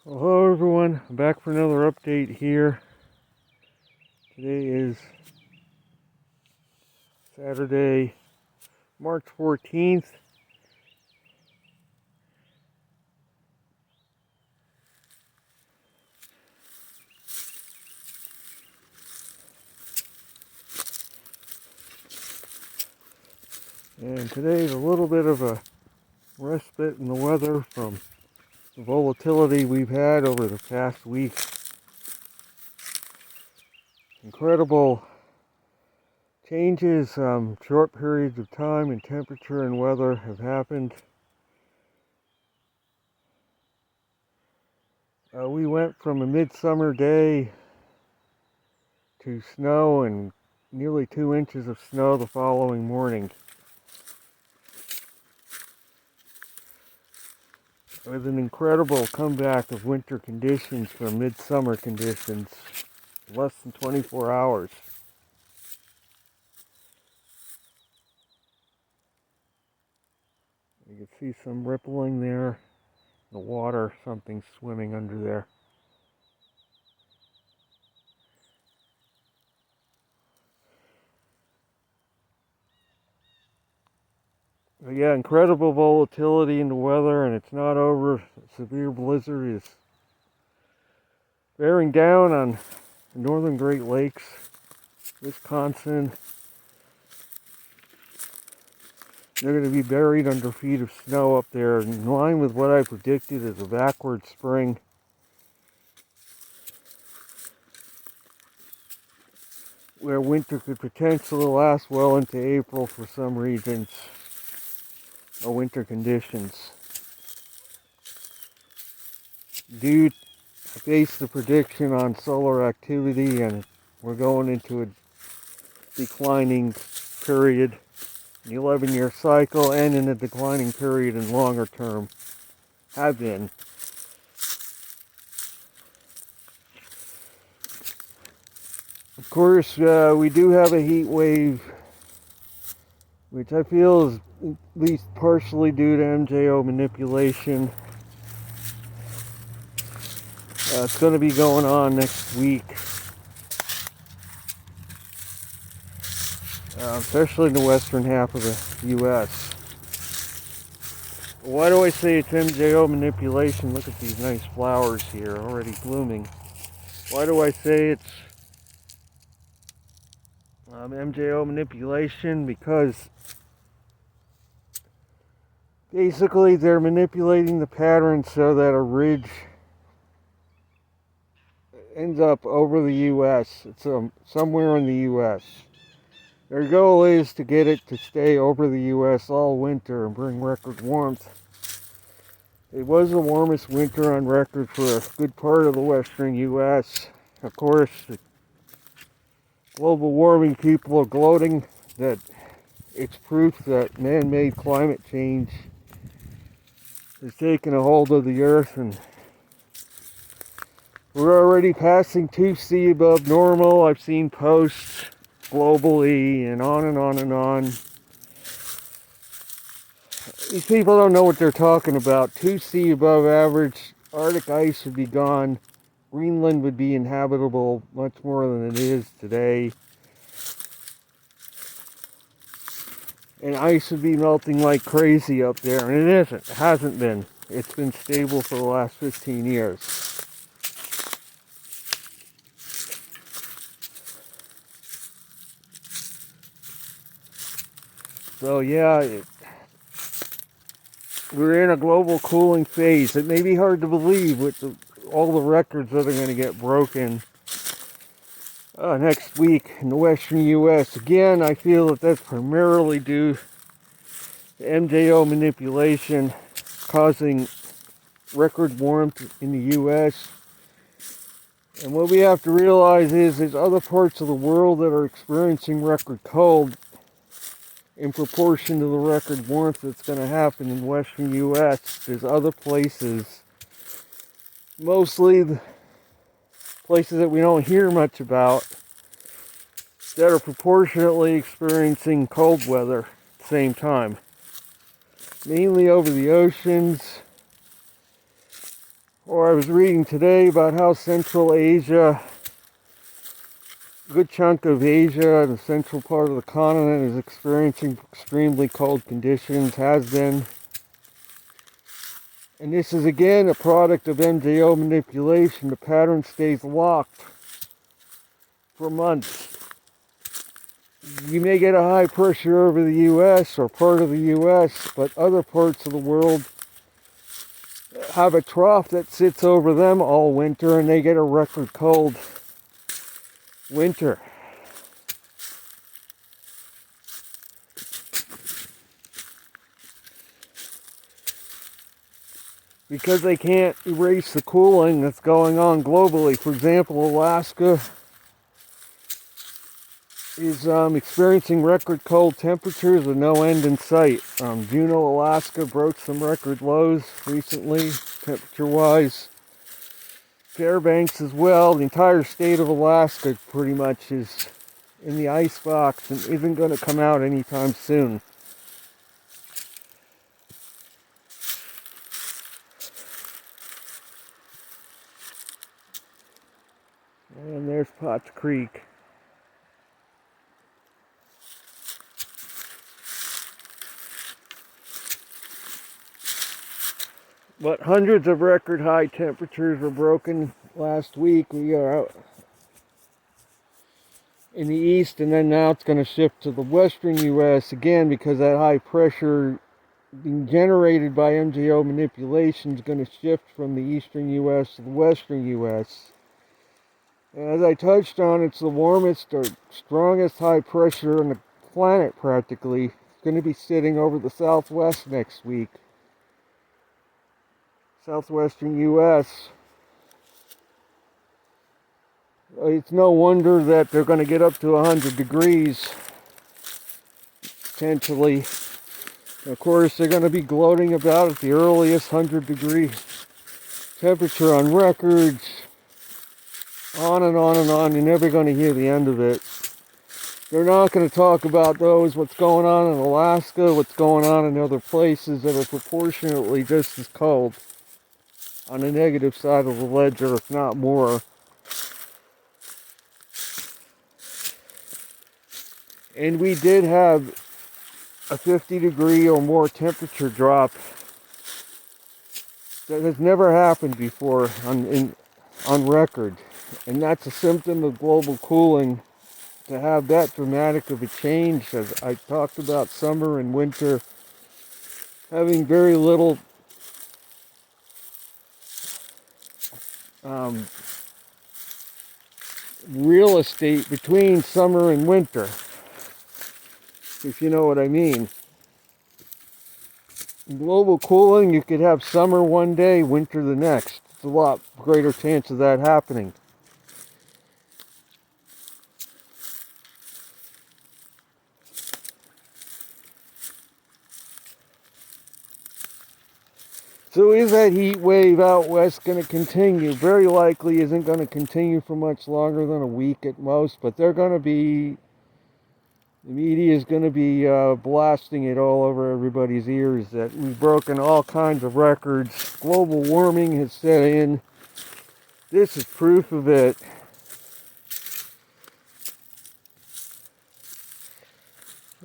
Well, hello everyone, I'm back for another update here. Today is Saturday, March 14th. And today is a little bit of a respite in the weather from the volatility we've had over the past week. Incredible changes, short periods of time in temperature and weather have happened. We went from a midsummer day to snow and nearly 2 inches of snow the following morning. With an incredible comeback of winter conditions from midsummer conditions, less than 24 hours. You can see some rippling there, the water, something swimming under there. But yeah, incredible volatility in the weather, and it's not over. A severe blizzard is bearing down on the northern Great Lakes, Wisconsin. They're going to be buried under feet of snow up there, in line with what I predicted as a backward spring. Where winter could potentially last well into April for some regions, or winter conditions. I based the prediction on solar activity, and we're going into a declining period, an 11-year cycle, and in a declining period in longer term, have been. Of course, we do have a heat wave, which I feel is at least partially due to MJO manipulation. It's going to be going on next week, especially in the western half of the U.S. Why do I say it's MJO manipulation? Look at these nice flowers here, already blooming. Why do I say it's MJO manipulation? Because basically they're manipulating the pattern so that a ridge ends up over the U.S. It's somewhere in the U.S. Their goal is to get it to stay over the U.S. all winter and bring record warmth. It was the warmest winter on record for a good part of the western U.S. Of course, the global warming people are gloating that it's proof that man-made climate change has taken a hold of the earth, and we're already passing 2°C above normal. I've seen posts globally and on and on and on. These people don't know what they're talking about. 2°C above average, Arctic ice would be gone. Greenland would be inhabitable much more than it is today. And ice would be melting like crazy up there, and it isn't. It hasn't been. It's been stable for the last 15 years. So yeah, we're in a global cooling phase. It may be hard to believe with all the records that are going to get broken next week in the western U.S. Again, I feel that that's primarily due to MJO manipulation causing record warmth in the U.S. And what we have to realize is there's other parts of the world that are experiencing record cold in proportion to the record warmth that's going to happen in western U.S. There's other places, mostly the places that we don't hear much about, that are proportionately experiencing cold weather at the same time. Mainly over the oceans, Or I was reading today about how Central Asia, a good chunk of Asia, the central part of the continent, is experiencing extremely cold conditions, has been. And this is again a product of MJO manipulation. The pattern stays locked for months. You may get a high pressure over the U.S. or part of the U.S., but other parts of the world have a trough that sits over them all winter, and they get a record cold winter. Because they can't erase the cooling that's going on globally. For example, Alaska is experiencing record cold temperatures with no end in sight. Juneau, Alaska broke some record lows recently, temperature-wise. Fairbanks as well. The entire state of Alaska pretty much is in the icebox and isn't going to come out anytime soon. And there's Potts Creek. But hundreds of record high temperatures were broken last week. We are out in the east, and then now it's going to shift to the western U.S. again because that high pressure being generated by MJO manipulation is going to shift from the eastern U.S. to the western U.S. As I touched on, it's the warmest or strongest high pressure on the planet practically. It's going to be sitting over the southwest next week. Southwestern U.S. It's no wonder that they're going to get up to 100 degrees, potentially. Of course, they're going to be gloating about it, the earliest 100-degree temperature on records. On and on and on. You're never going to hear the end of it. They're not going to talk about what's going on in Alaska, what's going on in other places that are proportionately just as cold on the negative side of the ledger, if not more. And we did have a 50-degree or more temperature drop that has never happened before on record. And that's a symptom of global cooling, to have that dramatic of a change. As I talked about, summer and winter having very little real estate between summer and winter, if you know what I mean. In global cooling, you could have summer one day, winter the next. It's a lot greater chance of that happening. So is that heat wave out west going to continue? Very likely isn't going to continue for much longer than a week at most, but the media is going to be blasting it all over everybody's ears that we've broken all kinds of records. Global warming has set in. This is proof of it.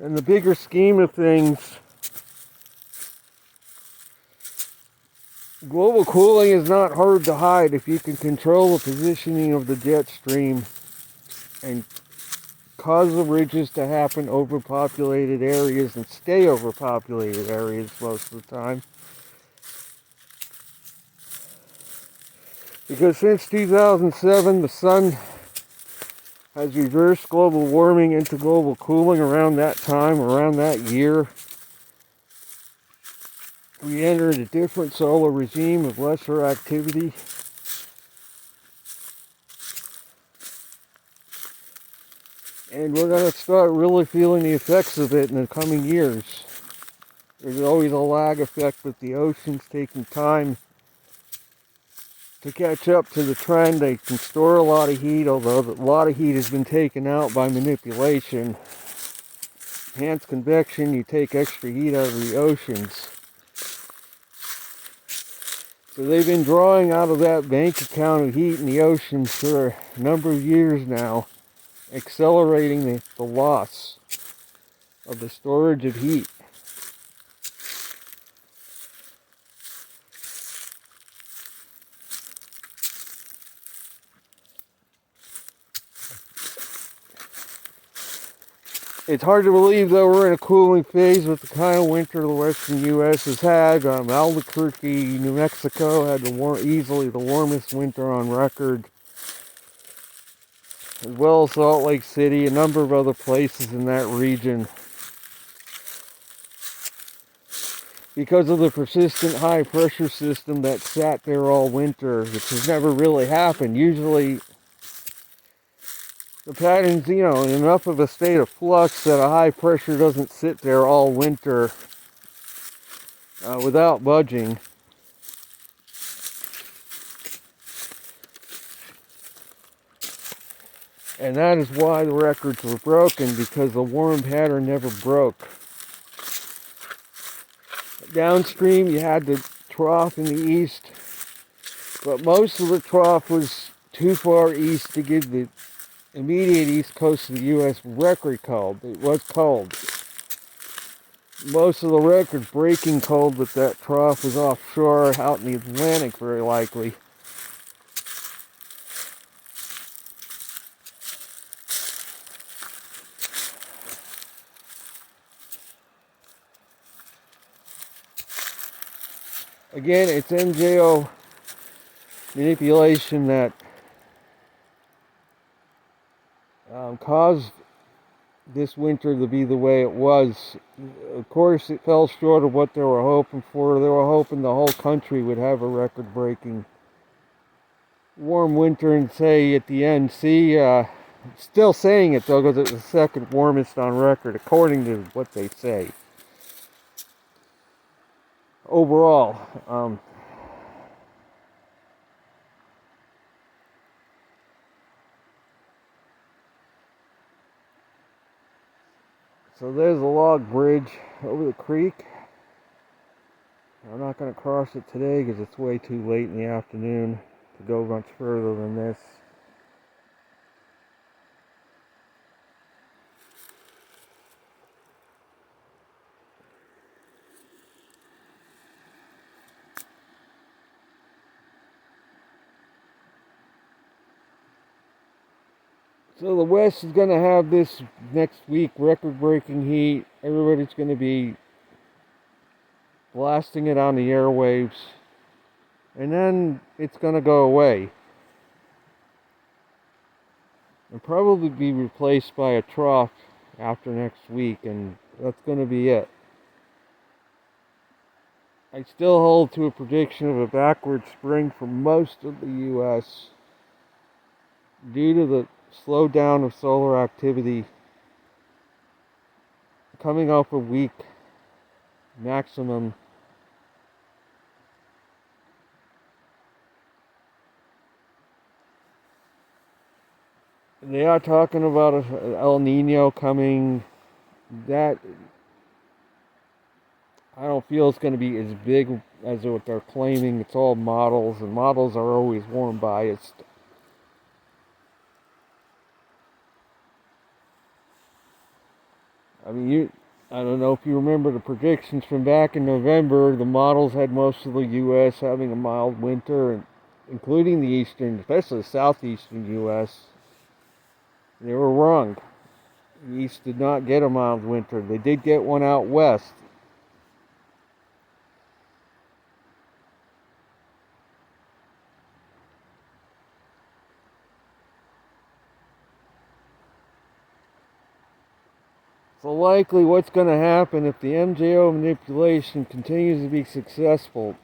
In the bigger scheme of things, global cooling is not hard to hide if you can control the positioning of the jet stream and cause the ridges to happen over populated areas and stay over populated areas most of the time. Because since 2007, the sun has reversed global warming into global cooling around that time, around that year. We entered a different solar regime of lesser activity. And we're going to start really feeling the effects of it in the coming years. There's always a lag effect with the oceans taking time to catch up to the trend. They can store a lot of heat, although a lot of heat has been taken out by manipulation. Enhanced convection, you take extra heat out of the oceans. So they've been drawing out of that bank account of heat in the oceans for a number of years now, accelerating the loss of the storage of heat. It's hard to believe, though, we're in a cooling phase with the kind of winter the western U.S. has had. Albuquerque, New Mexico had easily the warmest winter on record, as well as Salt Lake City, a number of other places in that region. Because of the persistent high pressure system that sat there all winter, which has never really happened. Usually the pattern's, in enough of a state of flux that a high pressure doesn't sit there all winter without budging. And that is why the records were broken, because the warm pattern never broke. Downstream, you had the trough in the east, but most of the trough was too far east to give the immediate east coast of the U.S. record cold. It was cold. Most of the record breaking cold, but that trough was offshore out in the Atlantic, very likely. Again, it's MJO manipulation that caused this winter to be the way it was. Of course, it fell short of what they were hoping for. They were hoping the whole country would have a record-breaking warm winter and say at the end, still saying it though, because it's the second warmest on record, according to what they say. Overall, so there's a log bridge over the creek. I'm not going to cross it today because it's way too late in the afternoon to go much further than this. So the West is going to have this next week, record-breaking heat. Everybody's going to be blasting it on the airwaves. And then it's going to go away. And probably be replaced by a trough after next week. And that's going to be it. I still hold to a prediction of a backward spring for most of the U.S. due to the slowdown of solar activity coming off a week maximum. They are talking about an El Nino coming. That I don't feel it's going to be as big as what they're claiming. It's all models, and models are always warm biased. I mean, I don't know if you remember the predictions from back in November. The models had most of the U.S. having a mild winter, including the eastern, especially the southeastern U.S. They were wrong. The East did not get a mild winter. They did get one out west. So likely what's going to happen if the MJO manipulation continues to be successful,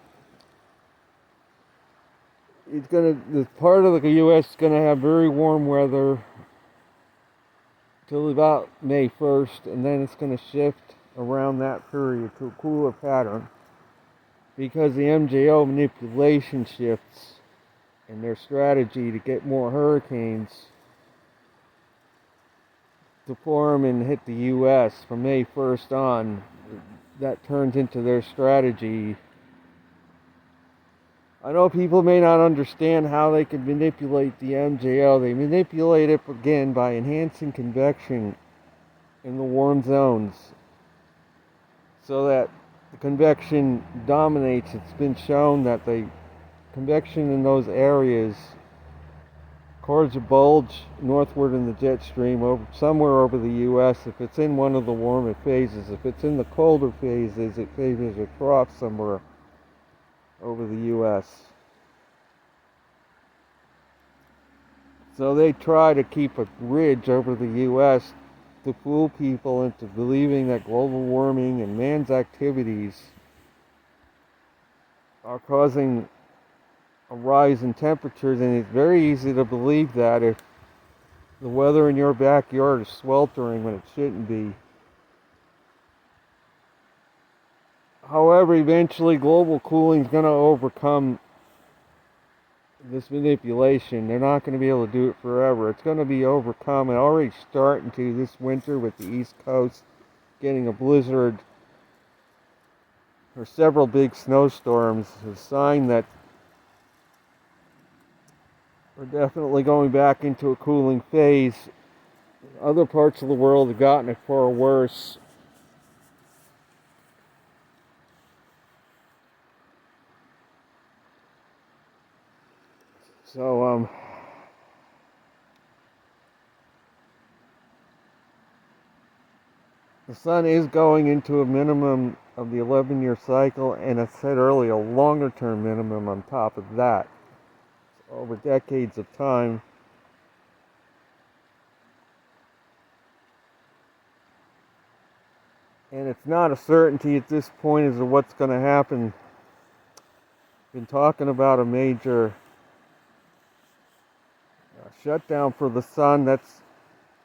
the part of the U.S. is going to have very warm weather till about May 1st, and then it's going to shift around that period to a cooler pattern because the MJO manipulation shifts in their strategy to get more hurricanes to form and hit the U.S. from May 1st on. That turns into their strategy I know people may not understand how they can manipulate the MJO. They manipulate it again by enhancing convection in the warm zones so that the convection dominates. It's been shown that the convection in those areas causes a bulge northward in the jet stream somewhere over the U.S. if it's in one of the warmer phases. If it's in the colder phases, it favors a trough somewhere over the U.S. So they try to keep a ridge over the U.S. to fool people into believing that global warming and man's activities are causing a rise in temperatures, and it's very easy to believe that if the weather in your backyard is sweltering when it shouldn't be. However, eventually global cooling is going to overcome this manipulation. They're not going to be able to do it forever. It's going to be overcome, and already starting to this winter with the East Coast getting a blizzard or several big snowstorms, is a sign that we're definitely going back into a cooling phase. Other parts of the world have gotten it far worse. So, the sun is going into a minimum of the 11-year cycle, and I said earlier, a longer-term minimum on top of that. So over decades of time. And it's not a certainty at this point as to what's going to happen. Been talking about a major shutdown for the sun. That's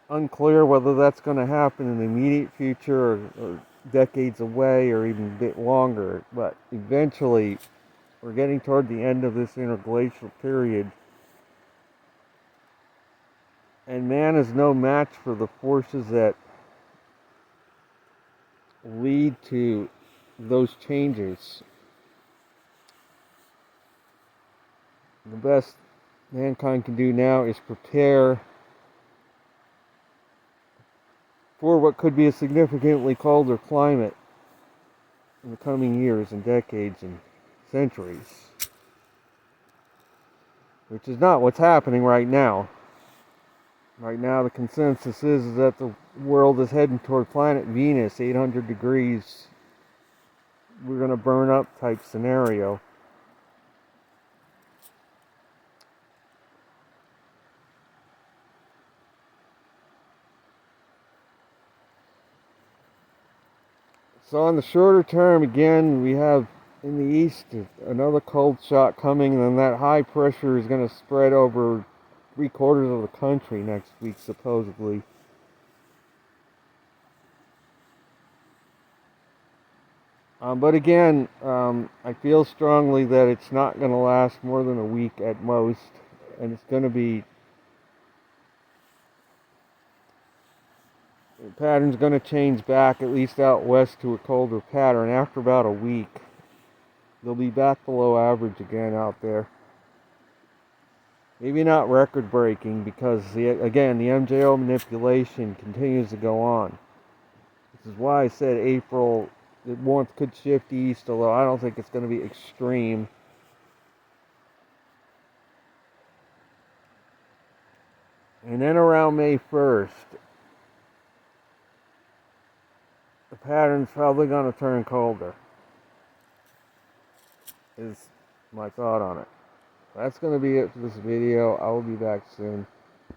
unclear whether that's going to happen in the immediate future or decades away or even a bit longer. But eventually, we're getting toward the end of this interglacial period. And man is no match for the forces that lead to those changes. The best mankind can do now is prepare for what could be a significantly colder climate in the coming years and decades and centuries, which is not what's happening right now. Right now, the consensus is that the world is heading toward planet Venus, 800 degrees, we're going to burn up type scenario. So on the shorter term, again, we have in the east another cold shot coming, and then that high pressure is going to spread over 3/4 of the country next week, supposedly. But again, I feel strongly that it's not going to last more than a week at most, and it's going to be, the pattern's going to change back, at least out west, to a colder pattern. After about a week, they'll be back below average again out there. Maybe not record-breaking, because, again, the MJO manipulation continues to go on. This is why I said April, the warmth could shift east, although I don't think it's going to be extreme. And then around May 1st, the pattern's probably going to turn colder, is my thought on it. That's going to be it for this video. I will be back soon.